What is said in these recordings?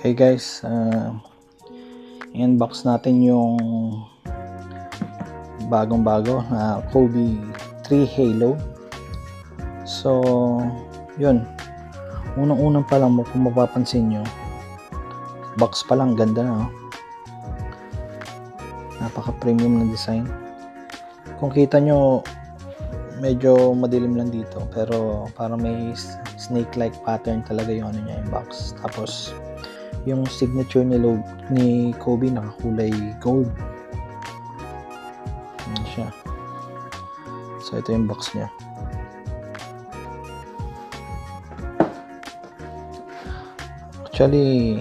Okay guys, i-unbox natin yung bagong-bago na Kobe 3 Halo. So, yun. Unang-unang pa lang mo, kung mapapansin nyo, box pa lang, ganda na. Napaka-premium na design. Kung kita nyo, medyo madilim lang dito, pero parang may snake-like pattern talaga yung ano niya, yung box. Tapos, yung signature ni Kobe nakakulay gold. Ayan siya. So ito yung box niya. Actually,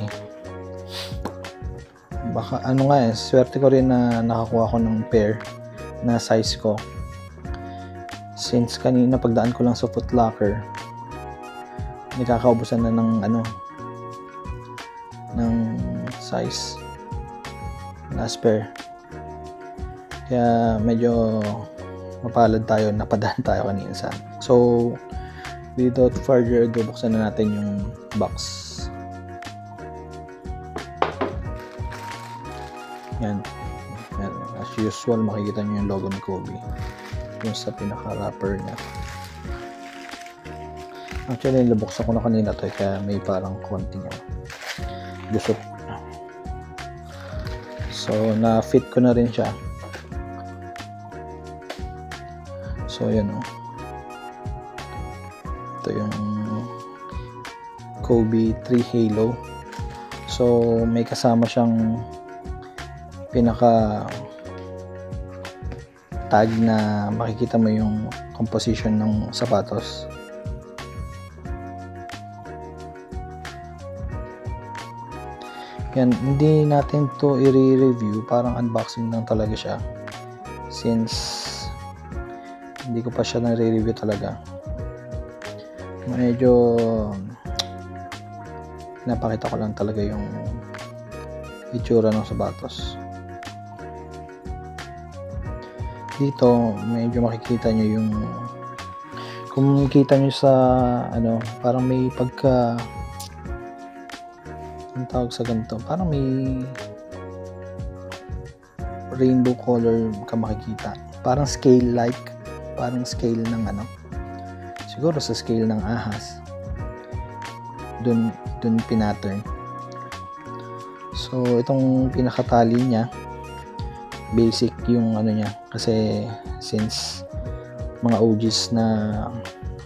baka ano nga swerte ko rin na nakakuha ko ng pair na size ko. Since kanina pagdaan ko lang sa Foot Locker, nakakaubusan na ng size na spare, kaya medyo mapalad tayo, napadaan tayo kanina sa. So without further ado, buksan na natin yung box. Yan, as usual makikita nyo yung logo ni Kobe yung sa pinaka wrapper nya. Actually nabuksan ko na kanina to, kaya may parang konting gusot. So na-fit ko na rin siya. So yan ito yung Kobe 3 Halo. So may kasama siyang pinaka tag na makikita mo yung composition ng sapatos. Yan, hindi natin to i-review, parang unboxing lang talaga siya, since hindi ko pa siya nare-review talaga. Medyo pinapakita ko lang talaga yung itsura ng sapatos. Dito medyo makikita nyo yung, kung makikita nyo sa parang may pagka, ang tawag sa ganito, parang may rainbow color ka makikita, parang scale like, parang scale ng siguro sa scale ng ahas, dun pinattern. So itong pinakatali niya, basic yung niya, kasi since mga OGs na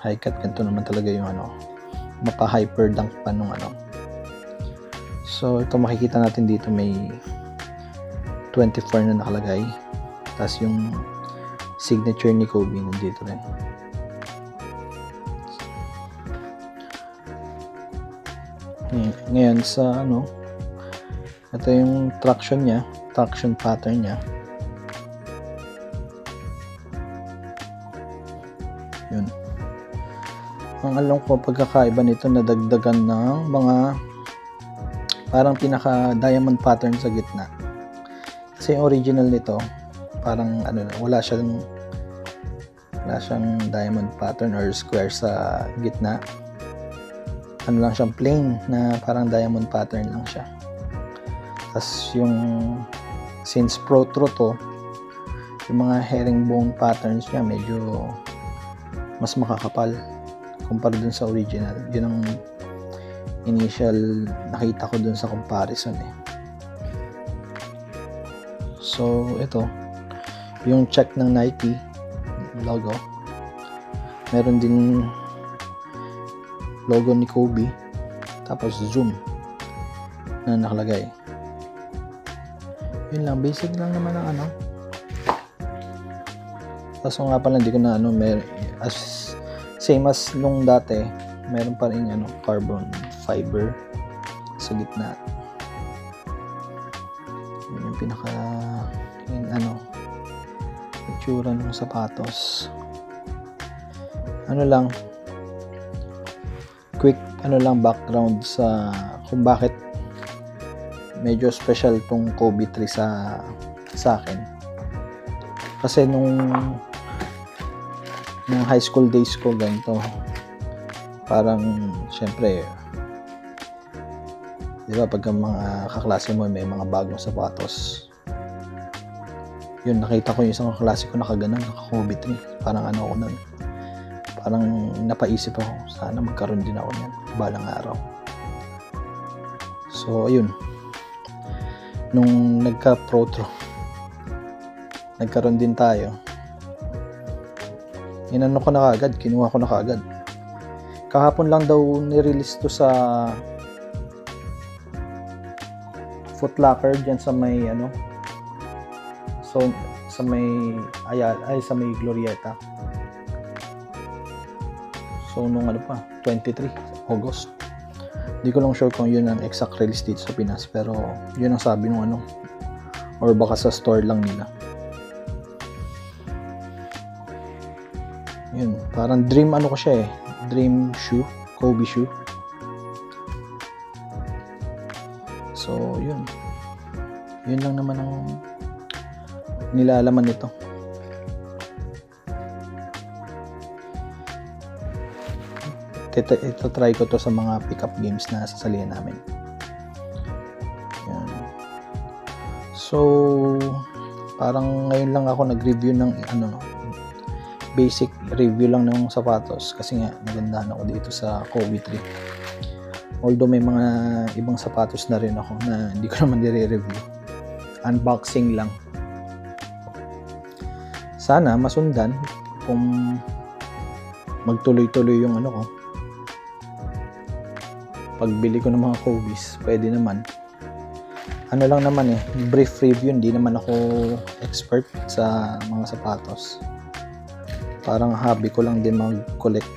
high cut, ganito naman talaga yung mapa hyper dunk pa nung So ito makikita natin dito, may 24 na nakalagay, tapos yung signature ni Kobe nandito rin. Ngayon sa ito yung traction nya, traction pattern nya. Yun. Ang alam ko pagkakaiba nito, nadagdagan ng mga parang pinaka diamond pattern sa gitna. Kasi yung original nito parang wala siyang diamond pattern or square sa gitna. Lang siyang plain na parang diamond pattern lang siya. Tapos yung since Pro True to, yung mga herringbone patterns niya medyo mas makakapal kumpara dun sa original. Yun ang initial nakita ko dun sa comparison So ito yung check ng Nike logo, meron din logo ni Kobe, tapos zoom na nakalagay. Yun lang, basic lang naman ang Tapos nga pala hindi ko na same as nung dati, meron pa rin carbon fiber sa gitna. Yun yung pinaka itsura ng sapatos. Lang quick background sa kung bakit medyo special tong Kobe 3 sa akin. Kasi nung high school days ko, ganito, parang syempre Di ba, pagka mga kaklase mo may mga bagong sapatos, yun, nakita ko yung isang kaklase ko nakaganon, naka-Kobe 3. Parang ano ko nun, parang napaisip ako, sana magkaroon din ako niyan balang araw. So ayun, nung nagkaroon din tayo, inano ko na kaagad, kinuha ko na kaagad. Kahapon lang daw nirelease to sa Foot Locker dyan sa may ano, so sa may sa may Glorieta. So nung ano pa, 23 August. Hindi ko lang sure kung yun ang exact release date sa Pinas, pero yun ang sabi nung ano, or baka sa store lang nila. Yun, parang dream ano ko siya dream shoe, Kobe shoe. So yun lang naman ang nilalaman nito. Ito try ko to sa mga pickup games na sasalihan namin. Yan. So parang ngayon lang ako nag-review ng basic review lang ng sapatos, kasi nga nagandahan ako dito sa Kobe 3. Although may mga ibang sapatos na rin ako na hindi ko naman nire-review. Unboxing lang. Sana masundan kung magtuloy-tuloy yung ano ko. Pagbili ko ng mga Kobe's, pwede naman. Ano lang naman brief review, hindi naman ako expert sa mga sapatos. Parang hobby ko lang din mag-collect.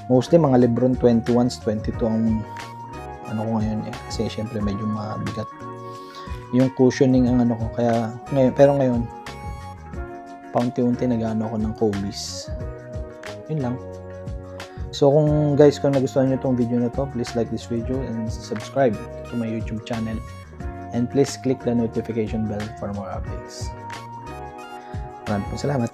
Mostly mga Lebron 21s, 22 ang ano ko ngayon kasi syempre medyo mabigat yung cushioning ang ano ko, kaya ngayon, pero ngayon paunti-unti nag-ano ako ng Kobe's. Yun lang. So kung nagustuhan nyo itong video na to, please like this video and subscribe to my YouTube channel, and please click the notification bell for more updates. Maraming salamat.